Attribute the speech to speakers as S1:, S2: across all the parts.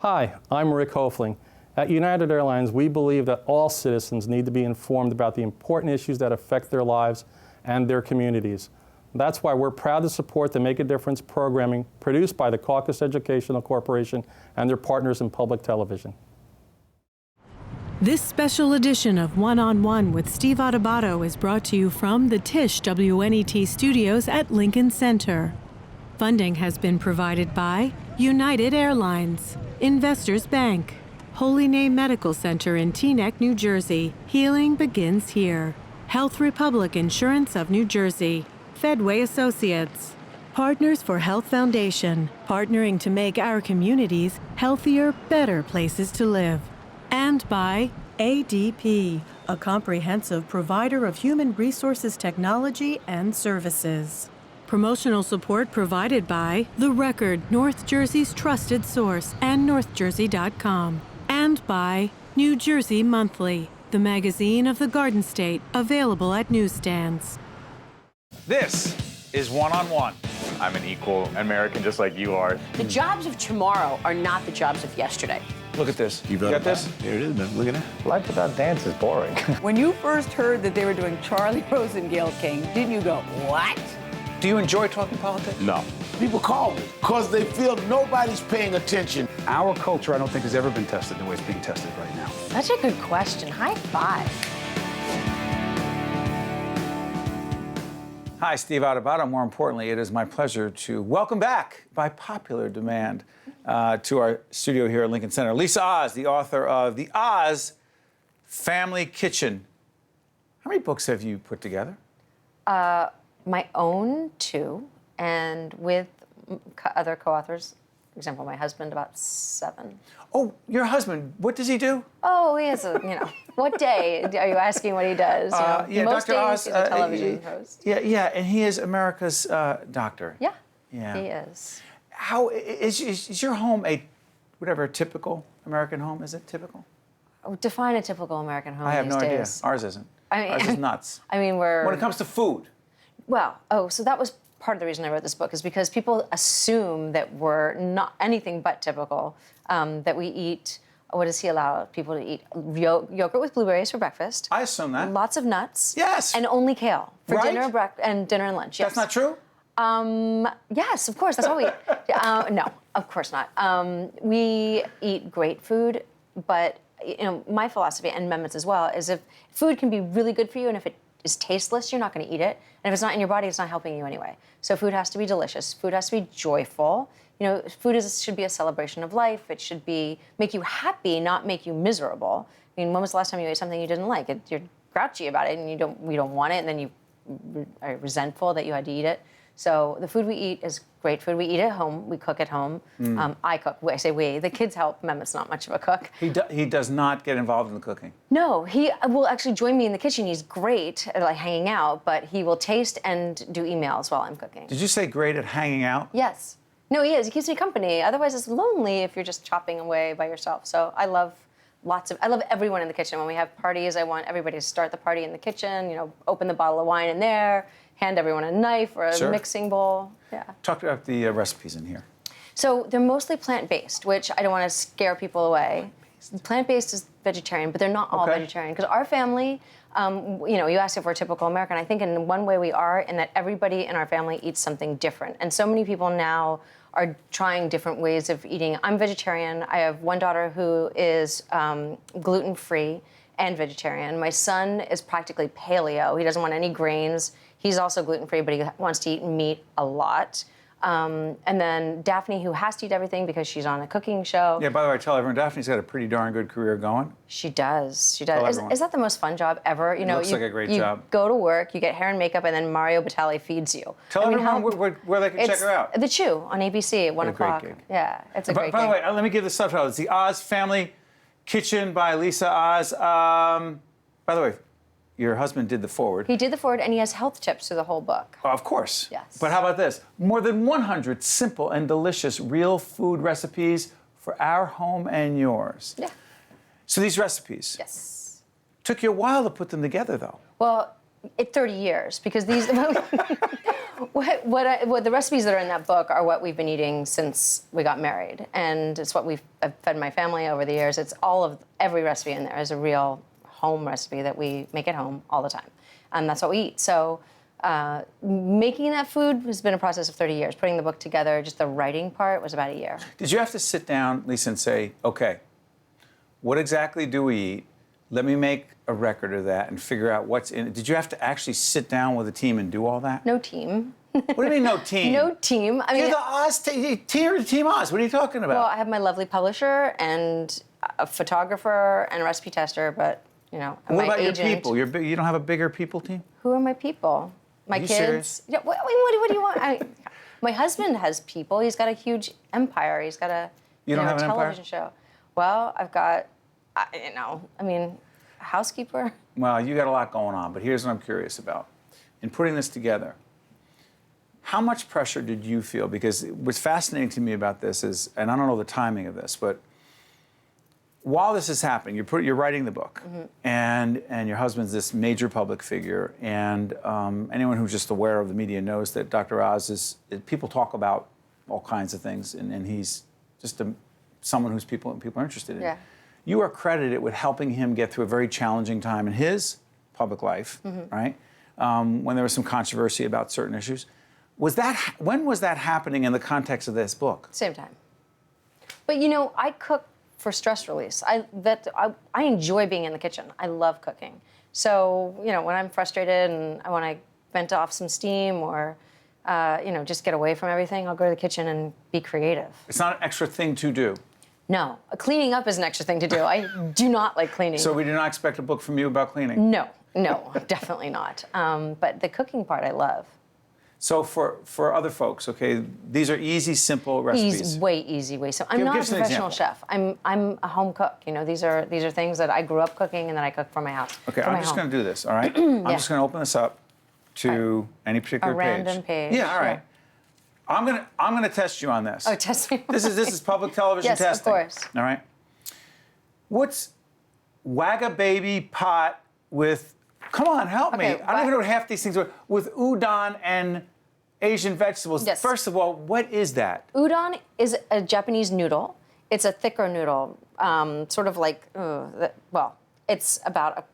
S1: Hi, I'm Rick Hofling. At United Airlines, we believe that all citizens need to be informed about the important issues that affect their lives and their communities. That's why we're proud to support the Make a Difference programming produced by the Caucus Educational Corporation and their partners in public television.
S2: This special edition of One-on-One with Steve Adubato is brought to you from the Tisch WNET studios at Lincoln Center. Funding has been provided by United Airlines, Investors Bank, Holy Name Medical Center in Teaneck, New Jersey. Healing begins here. Health Republic Insurance of New Jersey, Fedway Associates, Partners for Health Foundation, partnering to make our communities healthier, better places to live. And by ADP, a comprehensive provider of human resources technology and services. Promotional support provided by The Record, North Jersey's trusted source, and NorthJersey.com. And by New Jersey Monthly, the magazine of the Garden State, available at newsstands.
S3: This is One-on-One. I'm an equal American just like you are.
S4: The jobs of tomorrow are not the jobs of yesterday.
S3: Look at this.
S5: You
S3: got this?
S5: Here it is, man. Look at that.
S3: Life without dance is boring.
S6: When you first heard that they were doing Charlie Rose and Gayle King, didn't you go, what?
S3: Do you enjoy talking politics?
S5: No. People call me because they feel nobody's paying attention.
S7: Our culture, I don't think, has ever been tested the way it's being tested right now.
S4: Such a good question. High five.
S3: Hi, Steve Adubato. More importantly, it is my pleasure to welcome back, by popular demand, to our studio here at Lincoln Center, Lisa Oz, the author of The Oz Family Kitchen. How many books have you put together?
S4: My own 2, and with other co-authors, for example, my husband, about 7.
S3: Oh, your husband, what does he do?
S4: Oh, he is what day are you asking what he does?
S3: Yeah,
S4: most
S3: Dr.
S4: days
S3: Oz,
S4: he's a television host.
S3: Yeah, and he is America's doctor.
S4: Yeah,
S3: Yeah.
S4: he is.
S3: How is your home a typical American home? Is it typical?
S4: Define a typical American home
S3: I have
S4: these
S3: no idea.
S4: days.
S3: Ours isn't.
S4: I mean,
S3: Ours is nuts.
S4: I mean,
S3: when it comes to food.
S4: Well, so that was part of the reason I wrote this book, is because people assume that we're not anything but typical, that we eat, what does he allow people to eat? Yogurt with blueberries for breakfast.
S3: I assume that.
S4: Lots of nuts.
S3: Yes.
S4: And only kale for
S3: Right?
S4: dinner and lunch. Yes.
S3: That's not true?
S4: Yes, of course, that's all we eat. No, of course not. We eat great food, but my philosophy, and Mehmet's as well, is if food can be really good for you, and if it is tasteless, you're not going to eat it. And if it's not in your body, it's not helping you anyway. So food has to be delicious. Food has to be joyful. Food should be a celebration of life. It should make you happy, not make you miserable. I mean, when was the last time you ate something you didn't like? You're grouchy about it, and we don't want it, and then you are resentful that you had to eat it. So the food we eat is great food. We eat at home. We cook at home. I cook. I say we. The kids help. Mehmet's not much of a cook.
S3: He does not get involved in the cooking.
S4: No, he will actually join me in the kitchen. He's great at hanging out, but he will taste and do emails while I'm cooking.
S3: Did you say great at hanging out?
S4: Yes. No, he is. He keeps me company. Otherwise, it's lonely if you're just chopping away by yourself. So I love everyone in the kitchen. When we have parties, I want everybody to start the party in the kitchen. Open the bottle of wine in there. Hand everyone a knife or a mixing bowl. Yeah.
S3: Talk about the recipes in here.
S4: So they're mostly plant-based, which I don't want to scare people away. Plant-based is vegetarian, but they're not all vegetarian. Because our family, you asked if we're typical American. I think in one way we are, in that everybody in our family eats something different. And so many people now are trying different ways of eating. I'm vegetarian. I have one daughter who is gluten-free and vegetarian. My son is practically paleo. He doesn't want any grains. He's also gluten-free, but he wants to eat meat a lot. And then Daphne, who has to eat everything because she's on a cooking show.
S3: Yeah, by the way, tell everyone, Daphne's got a pretty darn good career going.
S4: She does. She does.
S3: Tell everyone.
S4: Is that the most fun job ever?
S3: Looks like a great job.
S4: You go to work, you get hair and makeup, and then Mario Batali feeds you.
S3: Tell everyone where they can check her out.
S4: The Chew on ABC at 1 o'clock.
S3: Great gig.
S4: Yeah, it's a great gig.
S3: By the way, let me give the subtitle. It's The Oz Family Kitchen by Lisa Oz. By the way, your husband did the forward.
S4: He did the forward, and he has health tips through the whole book.
S3: Oh, of course.
S4: Yes.
S3: But how about this? More than 100 simple and delicious real food recipes for our home and yours.
S4: Yeah.
S3: So these recipes.
S4: Yes.
S3: Took you a while to put them together, though.
S4: Well, 30 years, because these what the recipes that are in that book are what we've been eating since we got married, and it's what I've fed my family over the years. It's every recipe in there is a real home recipe that we make at home all the time, and that's what we eat. So making that food has been a process of 30 years. Putting the book together, just the writing part, was about a year.
S3: Did you have to sit down, Lisa, and say, okay, what exactly do we eat? Let me make a record of that and figure out what's in it. Did you have to actually sit down with a team and do all that?
S4: No team.
S3: What do you mean, no team?
S4: No team. I mean,
S3: You're the Oz Team Oz. What are you talking about?
S4: well, I have my lovely publisher and a photographer and a recipe tester, but, and
S3: what
S4: my
S3: about
S4: agent.
S3: your people? You don't have a bigger people team?
S4: Who are my people? My
S3: Are you
S4: kids.
S3: serious?
S4: Yeah. What do you want? My husband has people. He's got a huge empire. He's got a
S3: You don't have an empire?
S4: television show. Well, I've got, housekeeper.
S3: Well, you got a lot going on, but here's what I'm curious about. In putting this together, how much pressure did you feel? Because what's fascinating to me about this is, and I don't know the timing of this, but while this is happening, you're writing the book, and your husband's this major public figure, and anyone who's just aware of the media knows that Dr. Oz people talk about all kinds of things, and he's just someone who's people are interested in.
S4: Yeah.
S3: You are credited with helping him get through a very challenging time in his public life, right? When there was some controversy about certain issues. When was that happening in the context of this book?
S4: Same time. But I cook for stress release. I enjoy being in the kitchen. I love cooking. So when I'm frustrated and I want to vent off some steam or just get away from everything, I'll go to the kitchen and be creative.
S3: It's not an extra thing to do.
S4: No, cleaning up is an extra thing to do. I do not like cleaning.
S3: So we do not expect a book from you about cleaning?
S4: No, definitely not. But the cooking part I love.
S3: So for other folks, okay, these are easy, simple recipes.
S4: Way easy. So I'm not a
S3: us an
S4: professional
S3: example.
S4: chef. I'm a home cook. These are things that I grew up cooking and that I cook for my house.
S3: Okay,
S4: for
S3: I'm
S4: my
S3: just
S4: home.
S3: going to do this, all right? I'm just going to open this up to any particular
S4: A random page.
S3: Yeah, all right.
S4: Yeah.
S3: I'm gonna test you on this.
S4: Oh, test me.
S3: This is public television
S4: Yes, of
S3: testing.
S4: course.
S3: All right. What's Wagga baby pot with? Come on, help me.
S4: Okay,
S3: I don't even know what half these things are. With udon and Asian vegetables.
S4: Yes.
S3: First of all, what is that?
S4: Udon is a Japanese noodle. It's a thicker noodle, sort of like, it's about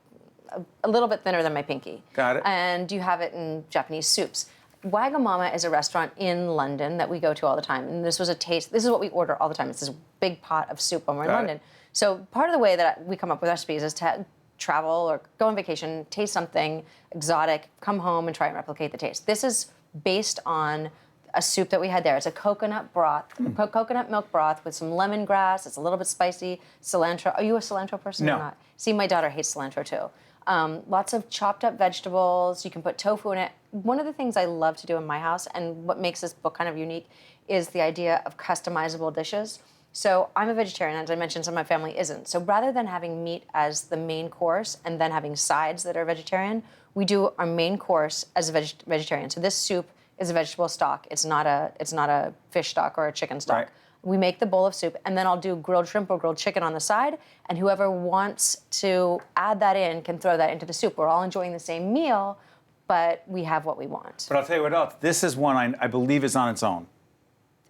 S4: a little bit thinner than my pinky.
S3: Got it.
S4: And you have it in Japanese soups. Wagamama is a restaurant in London that we go to all the time. And this is what we order all the time. It's this big pot of soup when we're in
S3: Got it.
S4: London. So part of the way that we come up with recipes is to travel or go on vacation, taste something exotic, come home and try and replicate the taste. This is based on a soup that we had there. It's a coconut broth, coconut milk broth with some lemongrass. It's a little bit spicy, cilantro. Are you a cilantro person
S3: No.
S4: or not? See, my daughter hates cilantro too. Lots of chopped up vegetables. You can put tofu in it. One of the things I love to do in my house, and what makes this book kind of unique, is the idea of customizable dishes. So I'm a vegetarian, as I mentioned, some of my family isn't. So rather than having meat as the main course and then having sides that are vegetarian, we do our main course as a vegetarian. So this soup is a vegetable stock. It's not a fish stock or a chicken stock.
S3: Right.
S4: We make the bowl of soup, and then I'll do grilled shrimp or grilled chicken on the side, and whoever wants to add that in can throw that into the soup. We're all enjoying the same meal, but we have what we want.
S3: But I'll tell you what else. This is one I believe is on its own.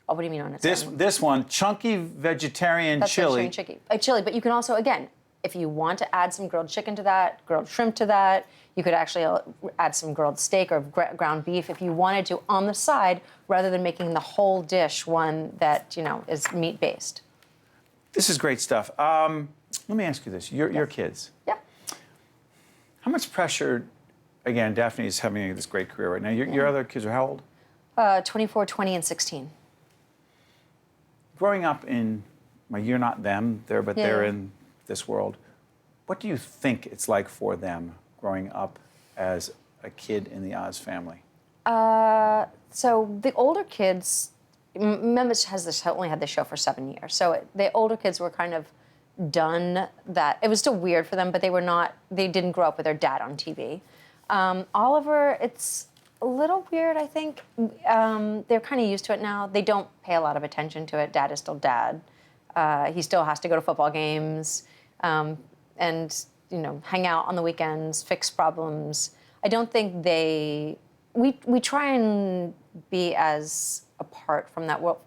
S4: Oh, what do you mean on its own?
S3: This one, chunky vegetarian
S4: That's
S3: chili.
S4: vegetarian chili. But you can also, again, if you want to add some grilled chicken to that, grilled shrimp to that, you could actually add some grilled steak or ground beef if you wanted to on the side, rather than making the whole dish one that is meat-based.
S3: This is great stuff. Let me ask you this: your kids.
S4: Yeah.
S3: How much pressure? Again, Daphne's having this great career right now. Your other kids are how old?
S4: 24, 20, and 16.
S3: Growing up in, well, you're not them, they're
S4: Yeah.
S3: in this world. What do you think it's like for them growing up as a kid in the Oz family?
S4: So the older kids, Memphis only had this show for 7 years. So the older kids were kind of done that. It was still weird for them, but they didn't grow up with their dad on TV. Oliver, it's a little weird, I think. They're kind of used to it now. They don't pay a lot of attention to it. Dad is still dad. He still has to go to football games and hang out on the weekends, fix problems. I don't think we try and be as apart from that world,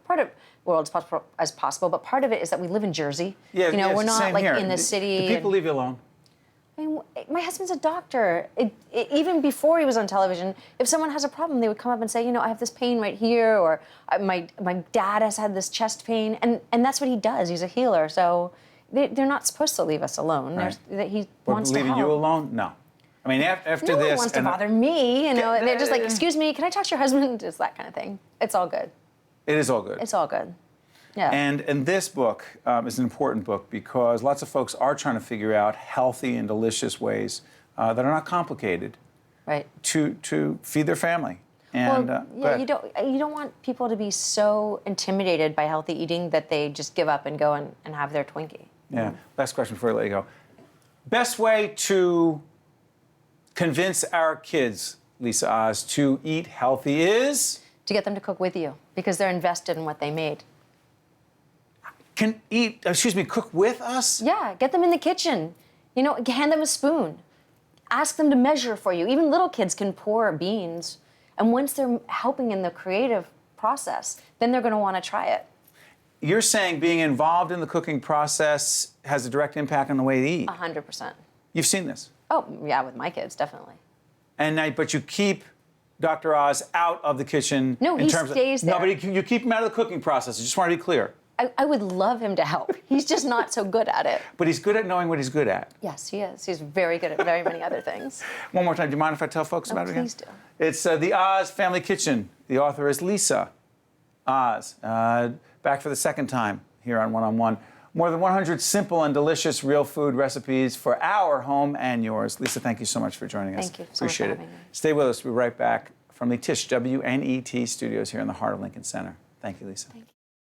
S4: as possible, but part of it is that we live in Jersey.
S3: Yeah,
S4: you know,
S3: yeah,
S4: we're not
S3: same
S4: like
S3: here.
S4: in the city.
S3: Do people leave you alone?
S4: I mean, my husband's a doctor. Even before he was on television, if someone has a problem, they would come up and say, you know, I have this pain right here, or my dad has had this chest pain, and that's what he does. He's a healer, so they're not supposed to leave us alone.
S3: Right.
S4: He
S3: But
S4: wants to
S3: leaving
S4: help.
S3: you alone? No. I mean, after
S4: No
S3: this,
S4: one wants to
S3: and
S4: bother me. You know, they're just like, excuse me, can I talk to your husband? Just that kind of thing. It's all good.
S3: it is all good.
S4: It's all good. Yeah.
S3: And this book is an important book because lots of folks are trying to figure out healthy and delicious ways that are not complicated
S4: right.
S3: to feed their family. And
S4: Well,
S3: go
S4: yeah,
S3: ahead.
S4: you don't want people to be so intimidated by healthy eating that they just give up and go and have their Twinkie.
S3: Yeah. Last question before I let you go. Best way to convince our kids, Lisa Oz, to eat healthy is?
S4: To get them to cook with you because they're invested in what they made.
S3: Cook with us?
S4: Yeah, get them in the kitchen. You know, hand them a spoon. Ask them to measure for you. Even little kids can pour beans. And once they're helping in the creative process, then they're going to want to try it.
S3: You're saying being involved in the cooking process has a direct impact on the way they eat.
S4: 100%.
S3: You've seen this.
S4: Oh, yeah, with my kids, definitely.
S3: But you keep Dr. Oz out of the kitchen.
S4: No, he stays there.
S3: No, but you keep him out of the cooking process. I just want to be clear.
S4: I would love him to help. He's just not so good at it.
S3: But he's good at knowing what he's good at.
S4: Yes, he is. He's very good at very many other things.
S3: One more time. Do you mind if I tell folks about it again?
S4: Please do.
S3: It's the Oz Family Kitchen. The author is Lisa Oz. Back for the second time here on One on One. More than 100 simple and delicious real food recipes for our home and yours. Lisa, thank you so much for joining us.
S4: Thank you so much for
S3: Appreciate it.
S4: having me.
S3: Stay with us. We'll be right back from the Tisch WNET studios here in the heart of Lincoln Center. Thank you, Lisa.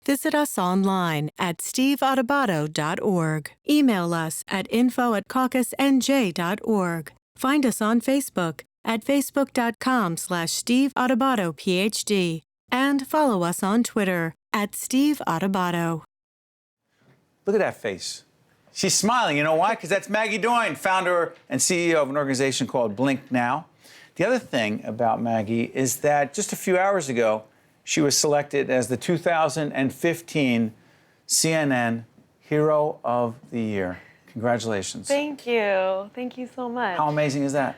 S2: Visit us online at steveadubato.org. Email us at info@caucusnj.org. Find us on Facebook at facebook.com/steveadubato.phd. And follow us on Twitter at Steve Adubato.
S3: Look at that face. She's smiling. You know why? Because that's Maggie Doyne, founder and CEO of an organization called Blink Now. The other thing about Maggie is that just a few hours ago, she was selected as the 2015 CNN Hero of the Year. Congratulations.
S8: Thank you. Thank you so much.
S3: How amazing is that?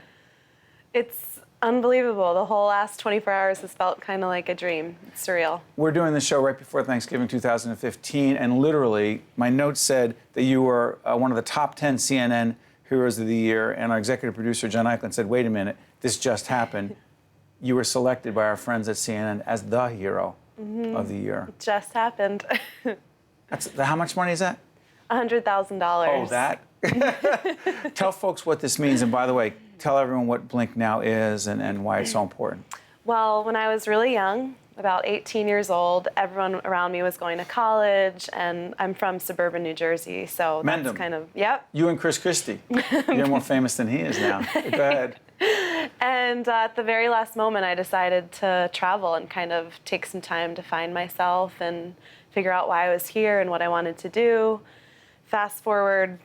S8: It's unbelievable. The whole last 24 hours has felt kind of like a dream. It's surreal.
S3: We're doing this show right before Thanksgiving 2015, and literally, my notes said that you were one of the top 10 CNN Heroes of the Year, and our executive producer, John Eichlin, said, wait a minute, this just happened. You were selected by our friends at CNN as the Hero of the Year.
S8: It just happened.
S3: How much money is that?
S8: $100,000.
S3: Oh, that? Tell folks what this means, and by the way, tell everyone what Blink Now is and why it's so important.
S8: Well, when I was really young, about 18 years old, everyone around me was going to college, and I'm from suburban New Jersey, so that's
S3: Mendham.
S8: kind of, yep.
S3: You and Chris Christie. You're more famous than he is now. Go ahead.
S8: And at the very last moment, I decided to travel and kind of take some time to find myself and figure out why I was here and what I wanted to do. Fast forward,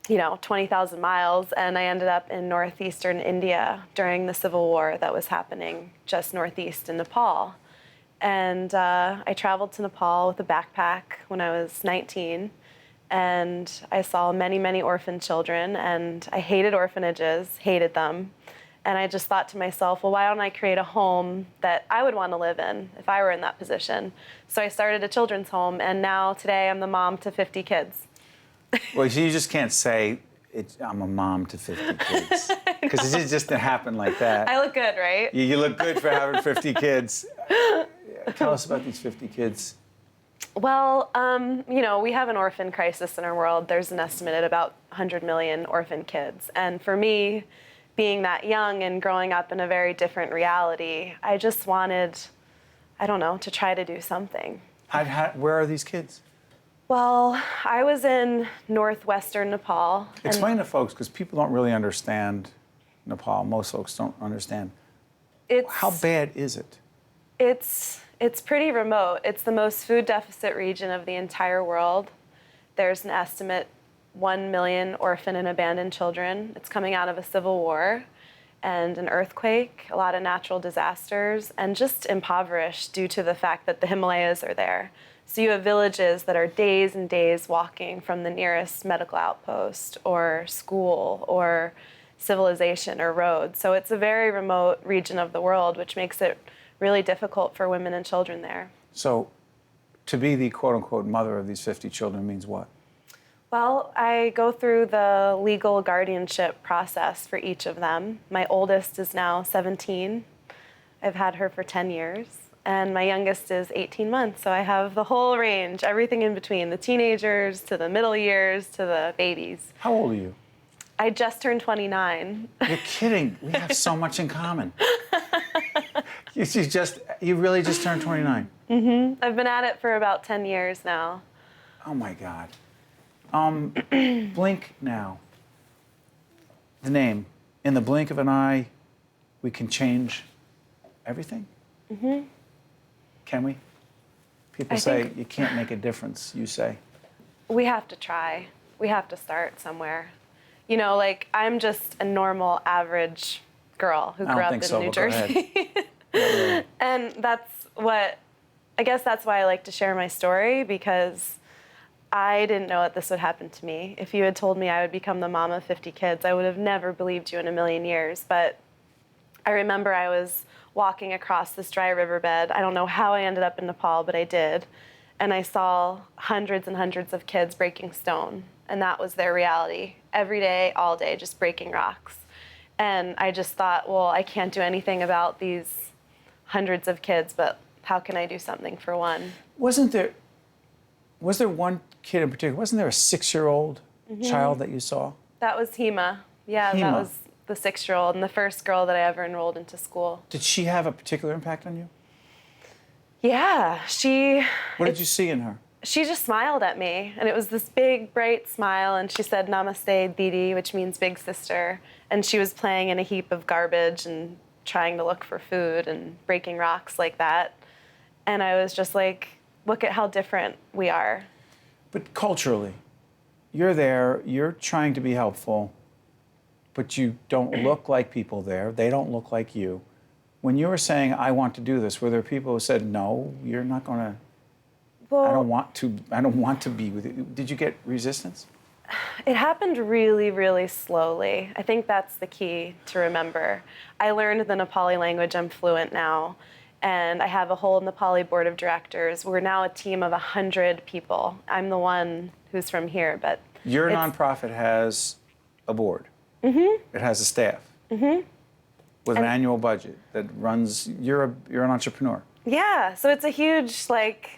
S8: 20,000 miles, and I ended up in northeastern India during the civil war that was happening just northeast in Nepal. And I traveled to Nepal with a backpack when I was 19, and I saw many, many orphan children, and I hated orphanages, hated them. And I just thought to myself, well, why don't I create a home that I would want to live in if I were in that position? So I started a children's home, and now today I'm the mom to 50 kids.
S3: Well, you just can't say, I'm a mom to 50 kids. Because it just didn't happen like that.
S8: I look good, right?
S3: You look good for having 50 kids. Tell us about these 50 kids.
S8: Well, we have an orphan crisis in our world. There's an estimate at about 100 million orphan kids. And for me, being that young and growing up in a very different reality, I just wanted, to try to do something.
S3: Where are these kids?
S8: Well, I was in northwestern Nepal.
S3: Explain to folks, because people don't really understand Nepal. Most folks don't understand. How bad is it?
S8: It's pretty remote. It's the most food deficit region of the entire world. There's an estimate 1 million orphan and abandoned children. It's coming out of a civil war. and an earthquake, a lot of natural disasters, and just impoverished due to the fact that the Himalayas are there. So you have villages that are days and days walking from the nearest medical outpost or school or civilization or road. So it's a very remote region of the world, which makes it really difficult for women and children there.
S3: So to be the quote-unquote mother of these 50 children means what?
S8: Well, I go through the legal guardianship process for each of them. My oldest is now 17. I've had her for 10 years. And my youngest is 18 months, so I have the whole range, everything in between, the teenagers to the middle years to the babies.
S3: How old are you?
S8: I just turned 29.
S3: You're kidding. We have so much in common. You really just turned 29.
S8: Mm-hmm. I've been at it for about 10 years now.
S3: Oh my God. Blink now. The name. In the blink of an eye, we can change everything? Mm-hmm. Can we? People say you can't make a difference, you say.
S8: We have to try. We have to start somewhere. You know, like, I'm just a normal, average girl who grew up in New Jersey. And I guess that's why I like to share my story, because I didn't know that this would happen to me. If you had told me I would become the mom of 50 kids, I would have never believed you in a million years. But I remember I was walking across this dry riverbed. I don't know how I ended up in Nepal, but I did. And I saw hundreds and hundreds of kids breaking stone. And that was their reality. Every day, all day, just breaking rocks. And I just thought, well, I can't do anything about these hundreds of kids, but how can I do something for one?
S3: Was there one kid in particular? Wasn't there a 6-year-old child that you saw?
S8: That was Hema. Yeah,
S3: Hema.
S8: That was the 6-year-old and the first girl that I ever enrolled into school.
S3: Did she have a particular impact on you?
S8: Yeah,
S3: What did you see in her?
S8: She just smiled at me, and it was this big, bright smile, and she said, "Namaste, Didi," which means big sister. And she was playing in a heap of garbage and trying to look for food and breaking rocks like that. And I was just like, look at how different we are.
S3: But culturally, you're there, you're trying to be helpful, but you don't look like people there. They don't look like you. When you were saying, I want to do this, were there people who said, no, you're not going to,
S8: Well,
S3: I don't want to be with you. Did you get resistance?
S8: It happened really, really slowly. I think that's the key to remember. I learned the Nepali language. I'm fluent now. And I have a whole Nepali board of directors. We're now a team of 100 people. I'm the one who's from here, but
S3: Your nonprofit has a board. Mm-hmm. It has a staff. Mm-hmm. With an annual budget that runs, you're an entrepreneur.
S8: Yeah, so it's a huge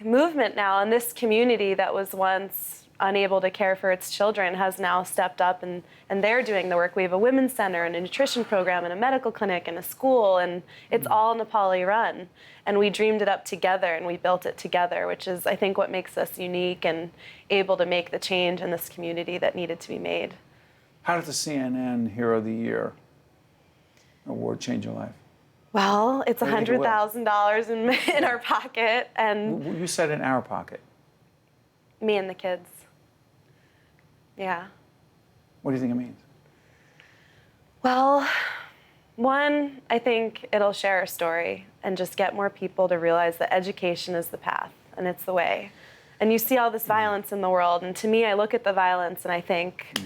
S8: movement now, and this community that was once unable to care for its children has now stepped up, and they're doing the work. We have a women's center and a nutrition program and a medical clinic and a school, and it's all Nepali run. And we dreamed it up together and we built it together, which is, I think, what makes us unique and able to make the change in this community that needed to be made.
S3: How did the CNN Hero of the Year award change your life?
S8: Well, it's $100,000 in our pocket, and
S3: You said in our pocket.
S8: me and the kids. Yeah.
S3: What do you think it means?
S8: Well, one, I think it'll share our story and just get more people to realize that education is the path and it's the way. And you see all this violence in the world, and to me, I look at the violence and I think,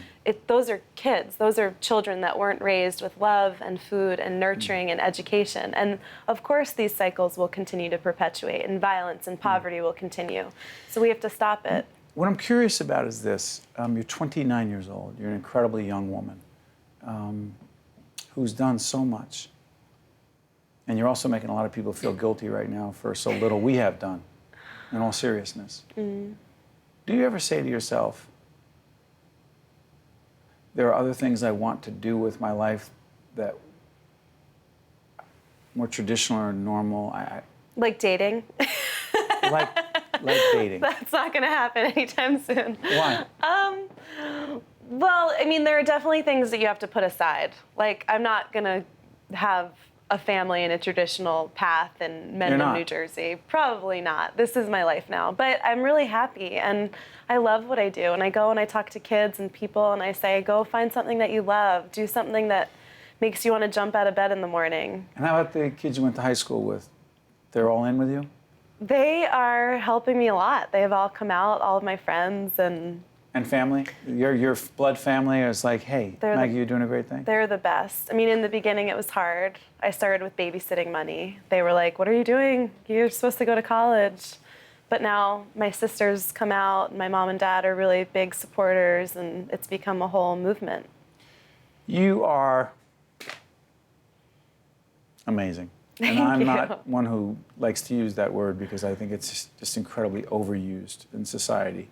S8: those are kids, those are children that weren't raised with love and food and nurturing and education. And of course, these cycles will continue to perpetuate, and violence and poverty will continue. So we have to stop it.
S3: What I'm curious about is this. You're 29 years old. You're an incredibly young woman who's done so much. And you're also making a lot of people feel guilty right now for so little we have done, in all seriousness. Do you ever say to yourself, there are other things I want to do with my life that more traditional or normal?
S8: Like dating?
S3: like dating.
S8: That's not going to happen anytime soon.
S3: Why?
S8: Well, I mean, there are definitely things that you have to put aside. Like, I'm not going to have a family in a traditional path in Mendham, New Jersey. Probably not. This is my life now. But I'm really happy, and I love what I do. And I go and I talk to kids and people, and I say, go find something that you love. Do something that makes you want to jump out of bed in the morning.
S3: And how about the kids you went to high school with? They're all in with you?
S8: They are helping me a lot. They've all come out, all of my friends, and
S3: family? Your blood family is like, hey, Maggie, you're doing a great thing?
S8: they're the best. I mean, in the beginning, it was hard. I started with babysitting money. They were like, what are you doing? You're supposed to go to college. But now my sisters come out, and my mom and dad are really big supporters, and it's become a whole movement.
S3: You are amazing. And I'm
S8: you.
S3: not one who likes to use that word because I think it's just incredibly overused in society.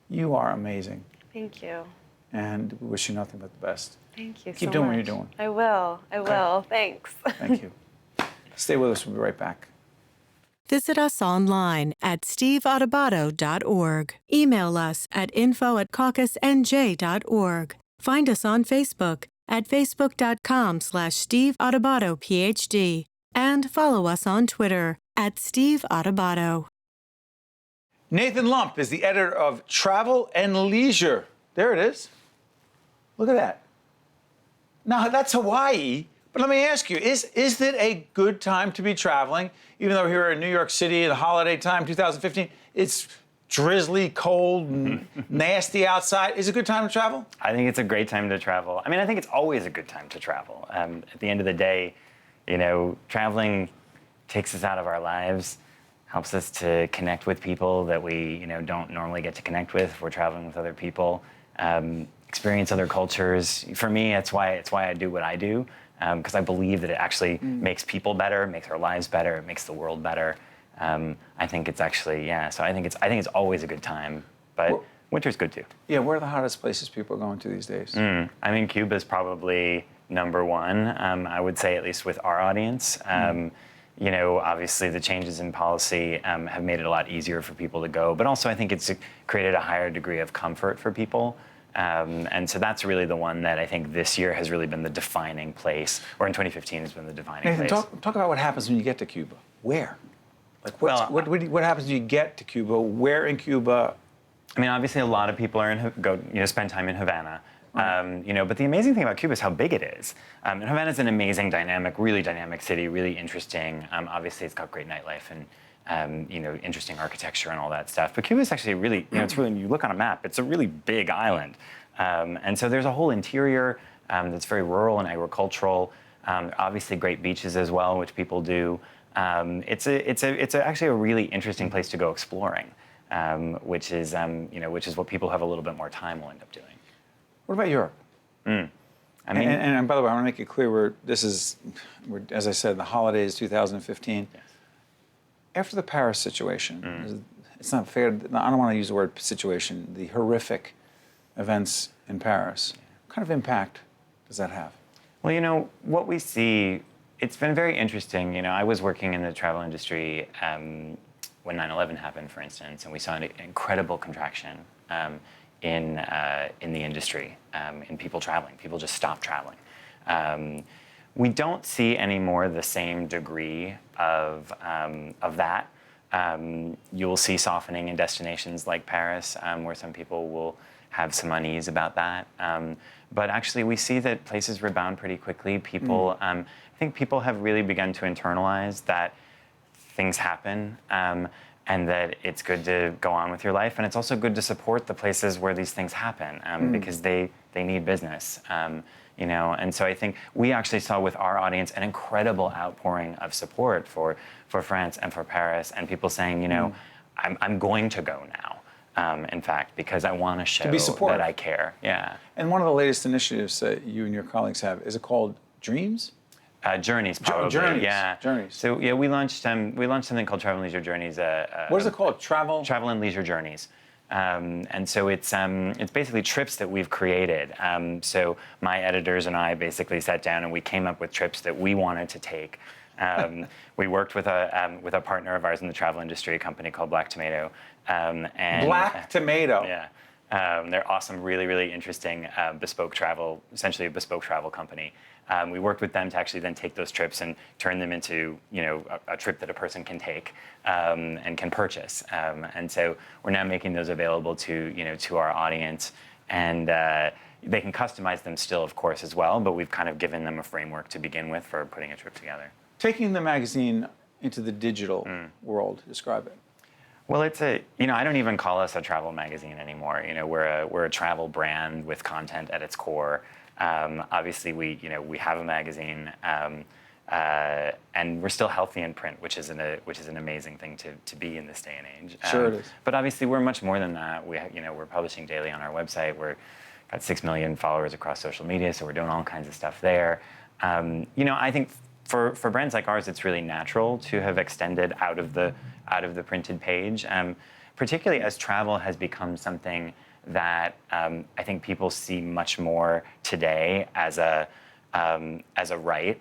S3: You are amazing.
S8: Thank you.
S3: And we wish you nothing but the best.
S8: Thank you so much.
S3: Keep doing what you're doing.
S8: I will. I will. Thanks.
S3: Thank you. Stay with us. We'll be right back.
S2: Visit us online at steveadubato.org. Email us at info@caucusnj.org. Find us on Facebook at facebook.com/SteveAdubato, and follow us on Twitter at Steve Adubato.
S3: Nathan Lump is the editor of Travel and Leisure. There it is. Look at that. Now, that's Hawaii, but let me ask you, is it a good time to be traveling? Even though here in New York City at holiday time, 2015, it's drizzly, cold, and nasty outside. Is it a good time to travel?
S9: I think it's a great time to travel. I mean, I think it's always a good time to travel. At the end of the day, traveling takes us out of our lives, helps us to connect with people that we, don't normally get to connect with if we're traveling with other people, experience other cultures. For me, it's why I do what I do, because I believe that it actually makes people better, makes our lives better, it makes the world better. I think it's actually, so I think it's always a good time, but winter's good too.
S3: Yeah, where are the hottest places people are going to these days?
S9: I think Cuba's probably number one, I would say, at least with our audience. Obviously the changes in policy have made it a lot easier for people to go, but also I think it's created a higher degree of comfort for people. And so that's really the one that I think this year has really been the defining place, or in 2015 has been the defining place.
S3: Talk about what happens when you get to Cuba. Where? Like what happens when you get to Cuba? Where in Cuba?
S9: I mean, obviously a lot of people are spend time in Havana. But the amazing thing about Cuba is how big it is. And Havana is an amazing, really dynamic city, really interesting. Obviously, it's got great nightlife and interesting architecture and all that stuff. But Cuba is actually really, when you look on a map, it's a really big island. And so there's a whole interior that's very rural and agricultural. Obviously, great beaches as well, which people do. It's actually a really interesting place to go exploring, which is what people who have a little bit more time will end up doing.
S3: What about Europe? And by the way, I want to make it clear, we're, as I said, the holidays 2015.
S9: Yes.
S3: After the Paris situation, it's not fair, I don't want to use the word situation, the horrific events in Paris. What kind of impact does that have?
S9: Well, what we see, it's been very interesting. I was working in the travel industry when 9/11 happened, for instance, and we saw an incredible contraction in the industry, in people traveling. People just stopped traveling. We don't see anymore the same degree of that. You'll see softening in destinations like Paris, where some people will have some unease about that. But actually, we see that places rebound pretty quickly. People, I think people have really begun to internalize that things happen, and that it's good to go on with your life, and it's also good to support the places where these things happen, because they need business. And so I think we actually saw with our audience an incredible outpouring of support for France and for Paris, and people saying, I'm going to go now, in fact, because I want to show that I care. Yeah.
S3: And one of the latest initiatives that you and your colleagues have, is it called Dreams?
S9: Journeys, probably.
S3: Journeys.
S9: Yeah.
S3: Journeys.
S9: So yeah, we launched something called Travel and Leisure Journeys.
S3: What is it called? Travel
S9: and Leisure Journeys. And so it's basically trips that we've created. So my editors and I basically sat down and we came up with trips that we wanted to take. We worked with a partner of ours in the travel industry, a company called Black Tomato.
S3: Black Tomato.
S9: Yeah. They're awesome, really, really interesting essentially a bespoke travel company. We worked with them to actually then take those trips and turn them into, a trip that a person can take and can purchase. And so we're now making those available to our audience. And They can customize them still, of course, as well, but we've kind of given them a framework to begin with for putting a trip together.
S3: Taking the magazine into the digital world, describe it.
S9: Well, it's I don't even call us a travel magazine anymore. We're a travel brand with content at its core. Obviously, we have a magazine, and we're still healthy in print, which is an amazing thing to be in this day and age.
S3: Sure it is.
S9: But obviously, we're much more than that. We're publishing daily on our website. We're got 6 million followers across social media, so we're doing all kinds of stuff there. I think for brands like ours, it's really natural to have extended out of the printed page, particularly as travel has become something that I think people see much more today as a right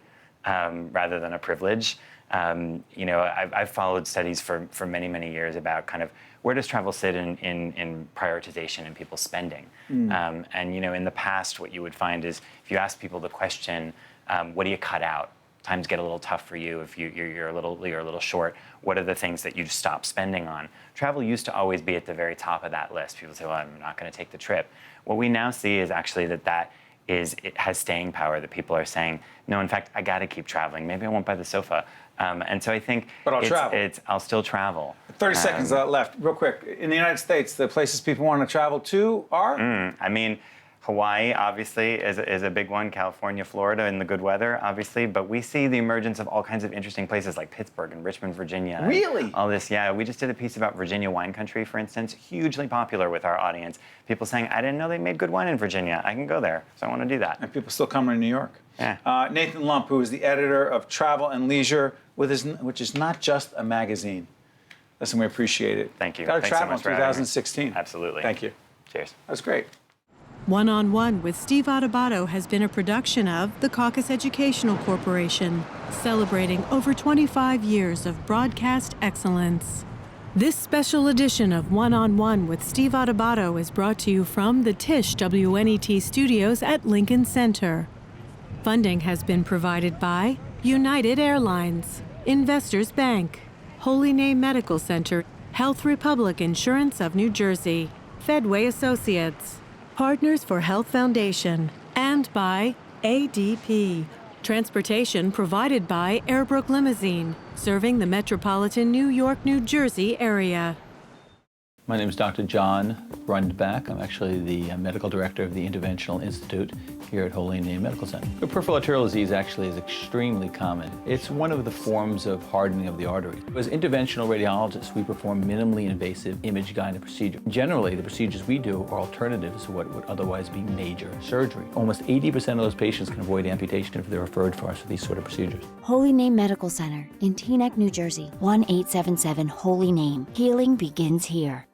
S9: rather than a privilege. I've followed studies for many years about kind of where does travel sit in prioritization and people's spending. And in the past, what you would find is if you ask people the question, what do you cut out? Times get a little tough for you if you're a little short. What are the things that you stop spending on? Travel used to always be at the very top of that list. People say, well, I'm not going to take the trip. What we now see is actually it has staying power, that people are saying, no, in fact, I got to keep traveling. Maybe I won't buy the sofa. And so I think
S3: but
S9: I'll still travel.
S3: 30 seconds left, real quick. In the United States, the places people want to travel to are?
S9: Hawaii, obviously, is a big one. California, Florida, in the good weather, obviously. But we see the emergence of all kinds of interesting places like Pittsburgh and Richmond, Virginia.
S3: Really?
S9: All this, yeah. We just did a piece about Virginia wine country, for instance. Hugely popular with our audience. People saying, I didn't know they made good wine in Virginia. I can go there, so I want to do that.
S3: And people still coming to New York.
S9: Yeah.
S3: Nathan Lump, who is the editor of Travel and Leisure, which is not just a magazine. Listen, we appreciate it.
S9: Thank you.
S3: Got to
S9: Thanks so
S3: travel
S9: much
S3: in
S9: for having me.
S3: 2016.
S9: Absolutely.
S3: Thank you.
S9: Cheers.
S3: That's great.
S2: One on One with Steve Adubato has been a production of the Caucus Educational Corporation, celebrating over 25 years of broadcast excellence. This special edition of One on One with Steve Adubato is brought to you from the Tisch WNET studios at Lincoln Center. Funding has been provided by United Airlines, Investors Bank, Holy Name Medical Center, Health Republic Insurance of New Jersey, Fedway Associates, Partners for Health Foundation, and by ADP. Transportation provided by Airbrook Limousine, serving the metropolitan New York, New Jersey area.
S10: My name is Dr. John Brundback. I'm actually the medical director of the Interventional Institute here at Holy Name Medical Center. Peripheral arterial disease actually is extremely common. It's one of the forms of hardening of the artery. As interventional radiologists, we perform minimally invasive image-guided procedure. Generally, the procedures we do are alternatives to what would otherwise be major surgery. Almost 80% of those patients can avoid amputation if they're referred for us for these sort of procedures.
S11: Holy Name Medical Center in Teaneck, New Jersey, 1-877 Holy Name. Healing begins here.